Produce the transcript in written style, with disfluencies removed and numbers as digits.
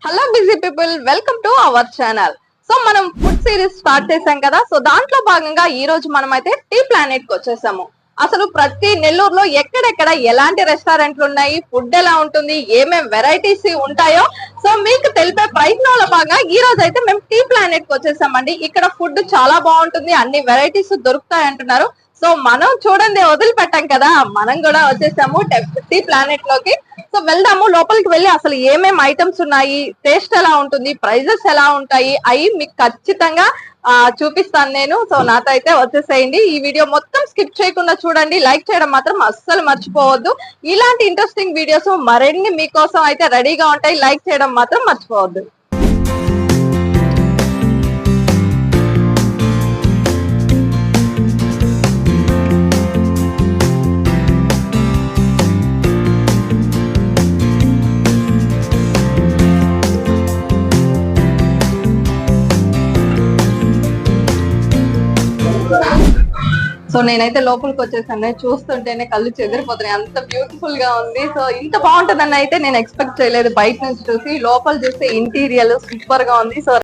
Hello busy people, welcome to our channel. So మనం food series start చేసాం కదా. So దాంట్లో భాగంగా ఈ రోజు మనం అయితే టీ ప్లానెట్ కి వచ్చేసాము. అసలు ప్రతి నెల్లూరులో ఎక్కడెక్కడ ఎలాంటి రెస్టారెంట్లు ఉన్నాయి, ఫుడ్ ఎలా ఉంటుంది, ఏమేం వెరైటీస్ ఉంటాయో సో మీకు తెలిపే ప్రయత్నంలో భాగంగా ఈ రోజు అయితే మేము టీ ప్లానెట్ కి వచ్చేసామండి. ఇక్కడ ఫుడ్ చాలా బాగుంటుంది, అన్ని వెరైటీస్ దొరుకుతాయి అంటున్నారు. సో మనం చూడండి వదిలిపెట్టాం కదా, మనం కూడా వచ్చేసాము టీ ప్లానెట్ లోకి. సో వెళ్దాము, లోపలికి వెళ్ళి అసలు ఏమేమి ఐటమ్స్ ఉన్నాయి, టేస్ట్ ఎలా ఉంటుంది, ప్రైజెస్ ఎలా ఉంటాయి అవి మీకు ఖచ్చితంగా చూపిస్తాను నేను. సో నాతో అయితే వచ్చేసేయండి. ఈ వీడియో మొత్తం స్కిప్ చేయకుండా చూడండి, లైక్ చేయడం మాత్రం అస్సలు మర్చిపోవద్దు. ఇలాంటి ఇంట్రెస్టింగ్ వీడియోస్ మరిన్ని మీకోసం అయితే రెడీగా ఉంటాయి, లైక్ చేయడం మాత్రం మర్చిపోవద్దు. సో నేనైతే లోపలికి వచ్చేసాను, చూస్తుంటేనే కళ్ళు చెదిరిపోతున్నాయి, అంత బ్యూటిఫుల్ గా ఉంది. సో ఇంత బాగుంటుందని అయితే నేను ఎక్స్పెక్ట్ చేయలేదు. బయట నుంచి చూసి లోపల చూస్తే ఇంటీరియర్ సూపర్ గా ఉంది. సో